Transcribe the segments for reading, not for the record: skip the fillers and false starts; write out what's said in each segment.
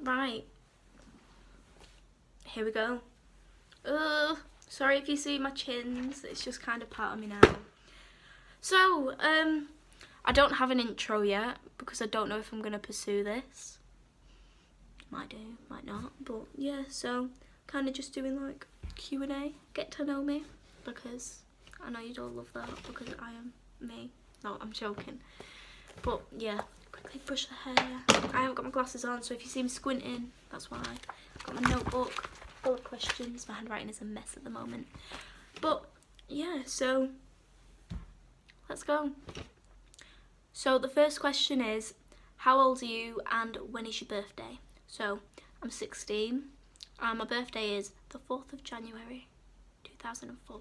Right. Here we go. Sorry if you see my chins. It's just kind of part of me now. So, I don't have an intro yet because I don't know if I'm going to pursue this. Might do, might not. But yeah, so kind of just doing like Q&A. Get to know me because I know you'd all love that because I am me. No, I'm joking. But yeah, quickly brush the hair. I haven't got my glasses on, so if you see me squinting, that's why. I've got my notebook full of questions. My handwriting is a mess at the moment. But yeah, so let's go. So the first question is, how old are you and when is your birthday? So I'm 16 and my birthday is the 4th of January 2004.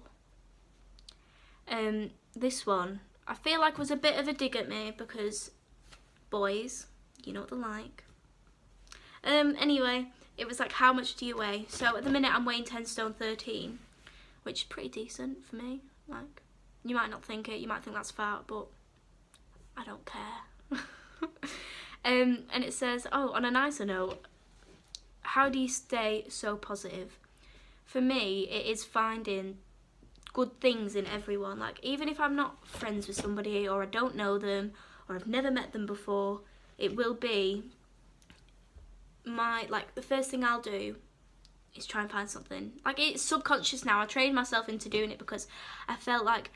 This one I feel like was a bit of a dig at me because boys, you know what they're like. Anyway, it was like, how much do you weigh? So at the minute I'm weighing 10 stone 13, which is pretty decent for me. Like, you might not think it, you might think that's fat, but I don't care. And it says, oh, on a nicer note, how do you stay so positive? For me, it is finding good things in everyone. Like, even if I'm not friends with somebody or I don't know them or I've never met them before, it will be the first thing I'll do is try and find something. Like, it's subconscious now. I trained myself into doing it because I felt like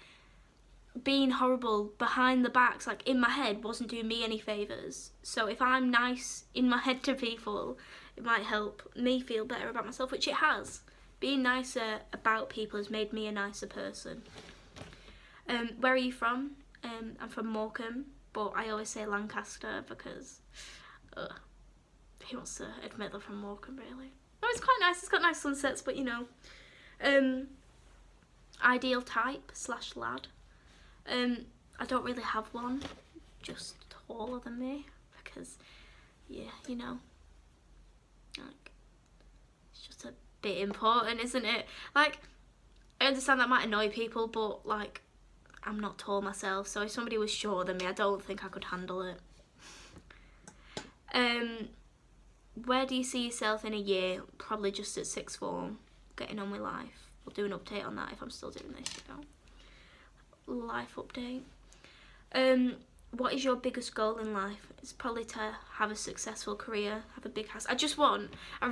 being horrible behind the backs, like in my head, wasn't doing me any favours. So if I'm nice in my head to people, it might help me feel better about myself, which it has. Being nicer about people has made me a nicer person. Where are you from? I'm from Morecambe, but I always say Lancaster because who wants to admit they're from Morecambe, really? No, it's quite nice. It's got nice sunsets, but you know. Ideal type / lad. I don't really have one, just taller than me, because, yeah, you know, like, it's just a bit important, isn't it? Like, I understand that might annoy people, but, like, I'm not tall myself, so if somebody was shorter than me, I don't think I could handle it. Where do you see yourself in a year? Probably just at sixth form, getting on with life. We'll do an update on that if I'm still doing this, you know. Life update. What is your biggest goal in life? It's probably to have a successful career, have a big house. I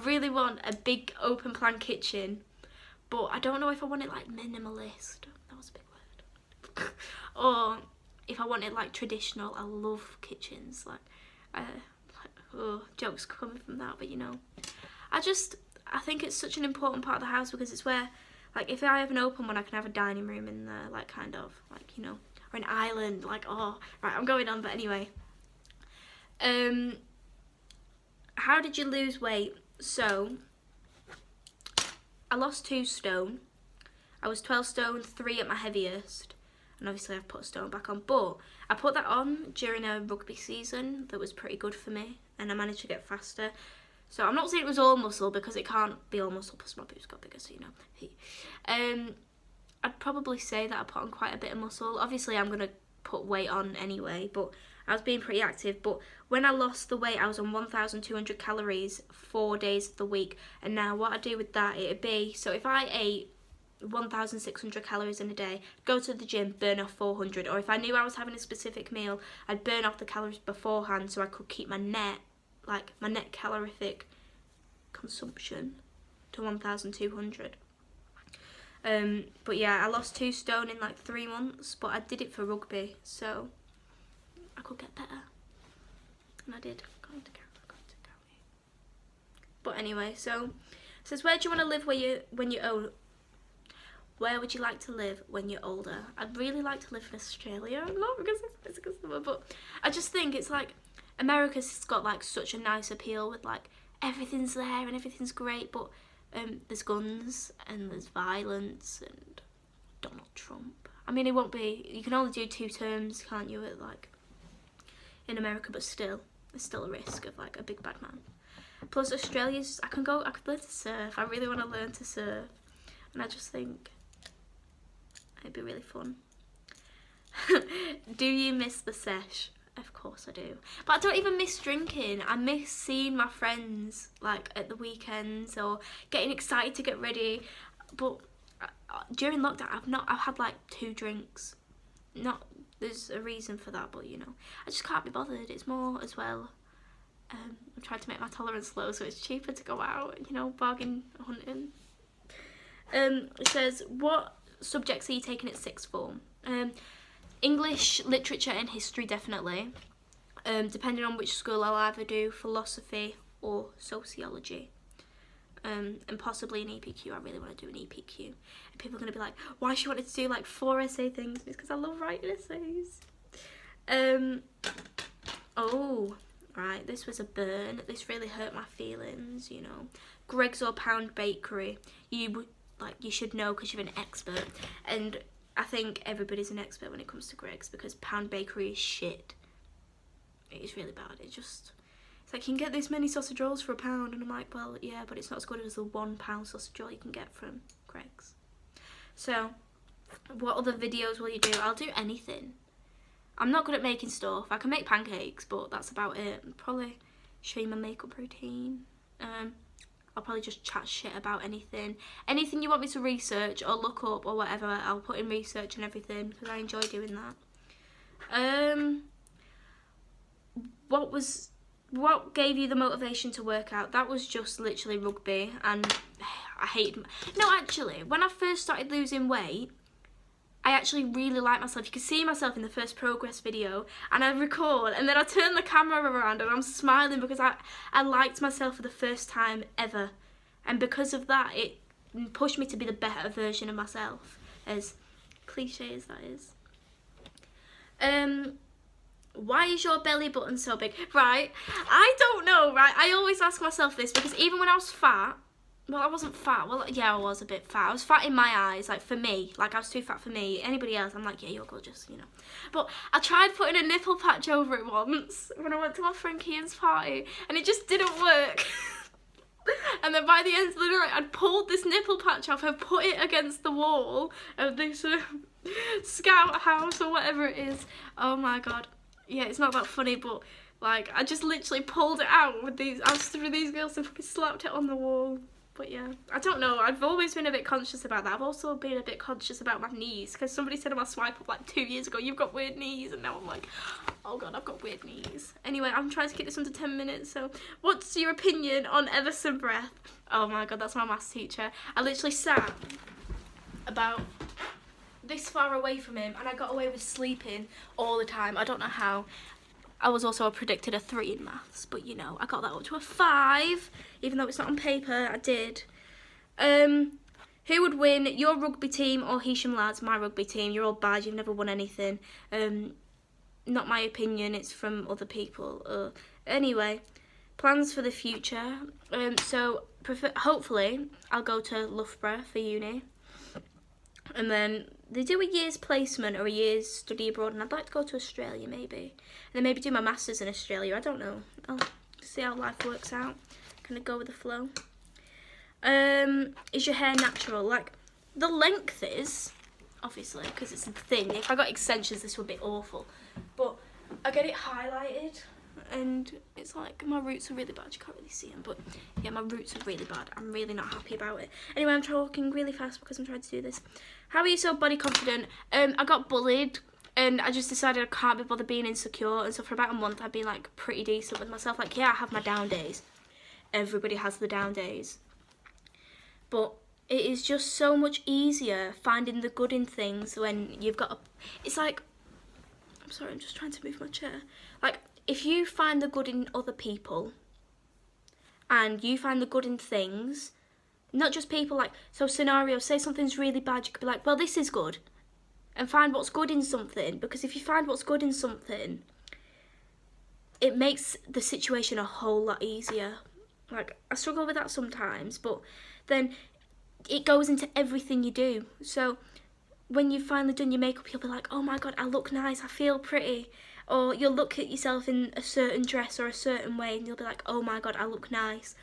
really want a big open plan kitchen, but I don't know if I want it like minimalist. That was a big word. Or if I want it like traditional. I love kitchens. Jokes coming from that, but you know, I think it's such an important part of the house because it's where, like, if I have an open one, I can have a dining room in there, like, kind of, like, you know, or an island, like, oh, right, I'm going on, but anyway. How did you lose weight? So, I lost 2 stone. I was 12 stone 3 at my heaviest, and obviously I've put a stone back on, but I put that on during a rugby season that was pretty good for me, and I managed to get faster. So I'm not saying it was all muscle because it can't be all muscle because my boobs got bigger, so you know. I'd probably say that I put on quite a bit of muscle. Obviously I'm going to put weight on anyway, but I was being pretty active. But when I lost the weight, I was on 1,200 calories 4 days of the week. And now what I do with that, it'd be, so if I ate 1,600 calories in a day, go to the gym, burn off 400. Or if I knew I was having a specific meal, I'd burn off the calories beforehand so I could keep my net calorific consumption to 1,200. But yeah, I lost 2 stone in like 3 months, but I did it for rugby, so I could get better, and I did. Going to County. But anyway, so it says, where do you want to live when you're old? Where would you like to live when you're older? I'd really like to live in Australia, not because of physical stuff, but I just think it's like America's got like such a nice appeal with like everything's there and everything's great, but there's guns and there's violence and Donald Trump. I mean, it won't be, you can only do 2 terms, can't you, like in America, but still, there's still a risk of like a big bad man. Plus Australia's, I could learn to surf. I really want to learn to surf, and I just think it'd be really fun. Do you miss the sesh? Of course I do. But I don't even miss drinking. I miss seeing my friends, like, at the weekends or getting excited to get ready. But during lockdown, I've had like 2 drinks. There's a reason for that, but you know, I just can't be bothered. It's more as well, I'm trying to make my tolerance low, so it's cheaper to go out, you know, bargain hunting. It says, what subjects are you taking at sixth form? English, literature and history, definitely. Depending on which school, I'll either do philosophy or sociology. And possibly an EPQ. I really want to do an EPQ. And people are going to be like, why she wanted to do like 4 essay things? It's because I love writing essays. Oh, right, this was a burn. This really hurt my feelings, you know. Greggs or Pound Bakery. You should know because you're an expert. And I think everybody's an expert when it comes to Greggs, because Pound Bakery is shit. It is really bad. It's like, you can get this many sausage rolls for £1, and I'm like, well, yeah, but it's not as good as the £1 sausage roll you can get from Greggs. So, what other videos will you do? I'll do anything. I'm not good at making stuff. I can make pancakes, but that's about it. I'll probably show you my makeup routine. I'll probably just chat shit about anything. Anything you want me to research or look up or whatever, I'll put in research and everything, because I enjoy doing that. What gave you the motivation to work out? That was just literally rugby, and I hated... No, actually, when I first started losing weight, I actually really liked myself. You can see myself in the first progress video, and I record, and then I turn the camera around and I'm smiling because I liked myself for the first time ever. And because of that, it pushed me to be the better version of myself, as cliche as that is. Why is your belly button so big? Right, I don't know, right? I always ask myself this, because even when I was fat, well, I wasn't fat. Well, yeah, I was a bit fat. I was fat in my eyes, like, for me. Like, I was too fat for me. Anybody else, I'm like, yeah, you're gorgeous, you know. But I tried putting a nipple patch over it once when I went to my friend Kian's party, and it just didn't work. And then by the end of the night, I'd pulled this nipple patch off and put it against the wall of this scout house or whatever it is. Oh, my God. Yeah, it's not that funny, but, like, I just literally pulled it out with these... I stood with these girls and fucking slapped it on the wall. But yeah, I don't know, I've always been a bit conscious about that. I've also been a bit conscious about my knees, because somebody said on my swipe up like 2 years ago, you've got weird knees, and now I'm like, oh God, I've got weird knees. Anyway, I'm trying to keep this under 10 minutes, so what's your opinion on Everson Breath? Oh my God, that's my maths teacher. I literally sat about this far away from him, and I got away with sleeping all the time. I don't know how. I was also predicted a 3 in maths, but you know, I got that up to a 5, even though it's not on paper. I did. Who would win, your rugby team or Heysham lads? My rugby team. You're all bad. You've never won anything. Not my opinion. It's from other people. Anyway, plans for the future. So hopefully I'll go to Loughborough for uni, and then they do a year's placement or a year's study abroad, and I'd like to go to Australia maybe. And then maybe do my masters in Australia. I don't know. I'll see how life works out. Kind of go with the flow. Is your hair natural? Like, the length is, obviously, because it's a thing. If I got extensions, this would be awful. But I get it highlighted, and it's like, my roots are really bad. You can't really see them, but yeah, my roots are really bad. I'm really not happy about it. Anyway, I'm talking really fast because I'm trying to do this. How are you so body confident? I got bullied, and I just decided I can't be bothered being insecure, and so for about a month I've been like pretty decent with myself. Like, yeah, I have my down days. Everybody has the down days. But it is just so much easier finding the good in things when you've got it's like, I'm sorry, I'm just trying to move my chair. Like, if you find the good in other people, and you find the good in things, not just people, like, so scenario, say something's really bad, you could be like, well, this is good, and find what's good in something, because if you find what's good in something, it makes the situation a whole lot easier. Like, I struggle with that sometimes, but then it goes into everything you do. So when you've finally done your makeup, you'll be like, oh my God, I look nice, I feel pretty. Or you'll look at yourself in a certain dress or a certain way, and you'll be like, oh my God, I look nice.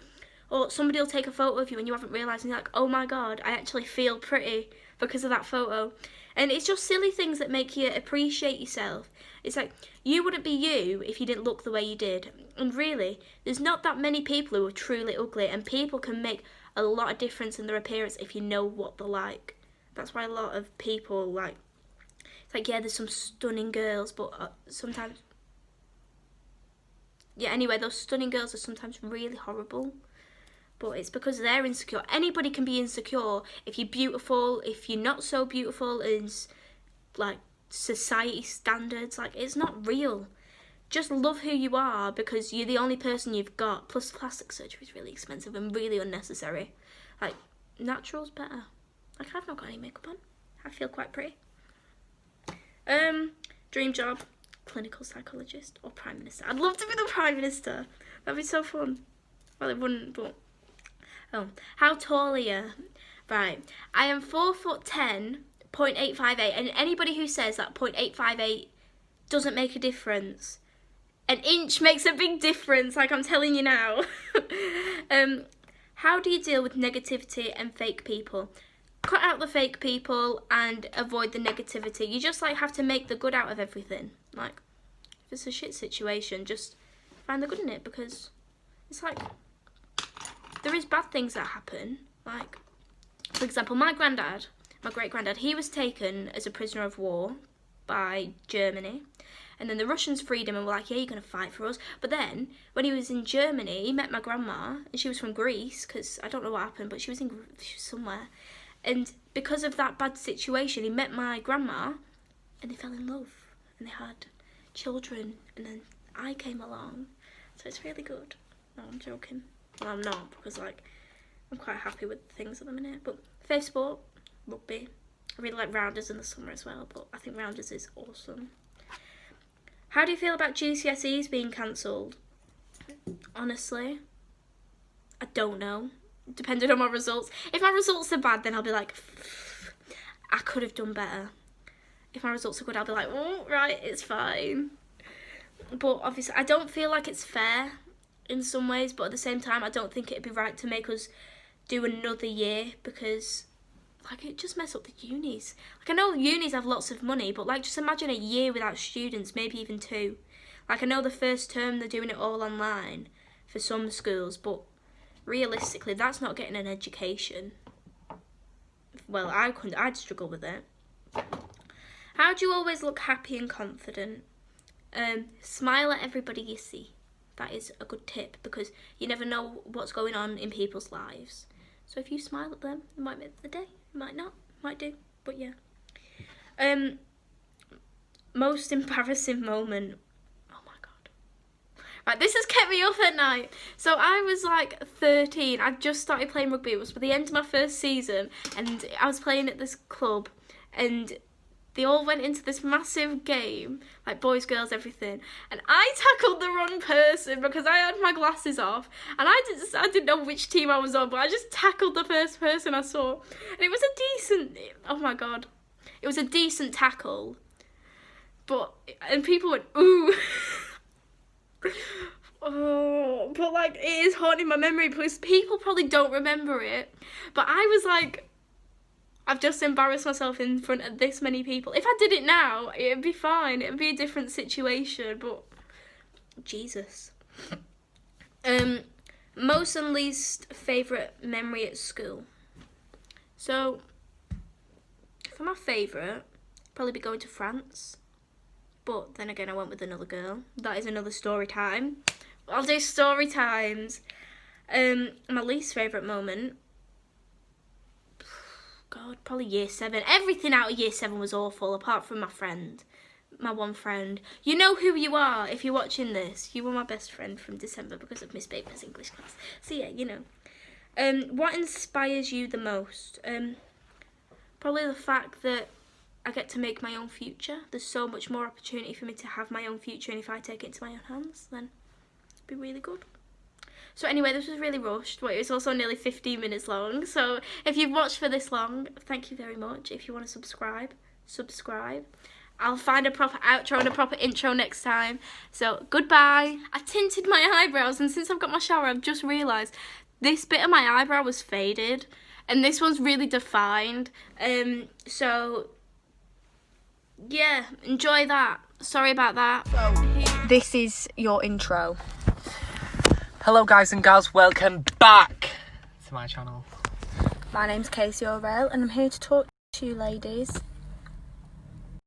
Or somebody will take a photo of you and you haven't realised, and you're like, oh my god, I actually feel pretty because of that photo. And it's just silly things that make you appreciate yourself. It's like, you wouldn't be you if you didn't look the way you did. And really, there's not that many people who are truly ugly, and people can make a lot of difference in their appearance if you know what they're like. That's why a lot of people, like, it's like, yeah, there's some stunning girls, but sometimes, yeah, anyway, those stunning girls are sometimes really horrible. But it's because they're insecure. Anybody can be insecure if you're beautiful, if you're not so beautiful as, like, society standards. Like, it's not real. Just love who you are because you're the only person you've got. Plus, plastic surgery is really expensive and really unnecessary. Like, natural's better. Like, I've not got any makeup on. I feel quite pretty. Dream job, clinical psychologist or Prime Minister. I'd love to be the Prime Minister. That'd be so fun. Well, it wouldn't, but... Oh, how tall are you? Right, I am 4'10", 0.858, and anybody who says that 0.858 doesn't make a difference, an inch makes a big difference, like I'm telling you now. How do you deal with negativity and fake people? Cut out the fake people and avoid the negativity. You just like have to make the good out of everything. Like, if it's a shit situation, just find the good in it, because it's like, there is bad things that happen. Like, for example, my great-granddad, he was taken as a prisoner of war by Germany. And then the Russians freed him and were like, yeah, you're going to fight for us. But then, when he was in Germany, he met my grandma, and she was from Greece, because I don't know what happened, but she was somewhere. And because of that bad situation, he met my grandma, and they fell in love. And they had children, and then I came along. So it's really good. No, I'm joking. Well, I'm not, because, like, I'm quite happy with things at the minute. But favourite sport, rugby. I really like rounders in the summer as well, but I think rounders is awesome. How do you feel about GCSEs being cancelled? Honestly, I don't know. Depending on my results. If my results are bad, then I'll be like, I could have done better. If my results are good, I'll be like, oh, right, it's fine. But obviously, I don't feel like it's fair in some ways, but at the same time, I don't think it'd be right to make us do another year, because, like, it just mess up the unis. Like, I know unis have lots of money, but, like, just imagine a year without students, maybe even 2. Like, I know the first term they're doing it all online for some schools, but realistically, that's not getting an education. Well, I'd struggle with it. How do you always look happy and confident? Smile at everybody you see. That is a good tip, because you never know what's going on in people's lives. So if you smile at them, it might make the day, it might not, might do, but yeah. Most embarrassing moment. Oh my god. Right, this has kept me up at night. So I was like 13, I just started playing rugby. It was for the end of my first season, and I was playing at this club, and they all went into this massive game, like boys, girls, everything. And I tackled the wrong person because I had my glasses off. And I didn't know which team I was on, but I just tackled the first person I saw. And it was a decent, oh my god. It was a decent tackle. And people went, ooh. Oh, but like, it is haunting my memory because people probably don't remember it. But I was like, I've just embarrassed myself in front of this many people. If I did it now, it'd be fine. It'd be a different situation, but Jesus. Most and least favourite memory at school. So, for my favourite, probably be going to France. But then again, I went with another girl. That is another story time. I'll do story times. My least favourite moment, God, probably year 7. Everything out of year 7 was awful, apart from my one friend. You know who you are if you're watching this. You were my best friend from December because of Miss Baker's English class. So yeah, you know. What inspires you the most? Probably the fact that I get to make my own future. There's so much more opportunity for me to have my own future, and if I take it into my own hands, then it'd be really good. So anyway, this was really rushed, but it was also nearly 15 minutes long. So if you've watched for this long, thank you very much. If you want to subscribe. I'll find a proper outro and a proper intro next time. So goodbye. I tinted my eyebrows, and since I've got my shower, I've just realised this bit of my eyebrow was faded, and this one's really defined. So yeah, enjoy that. Sorry about that. This is your intro. Hello guys and gals, welcome back to my channel. My name's Casey O'Reilly and I'm here to talk to you ladies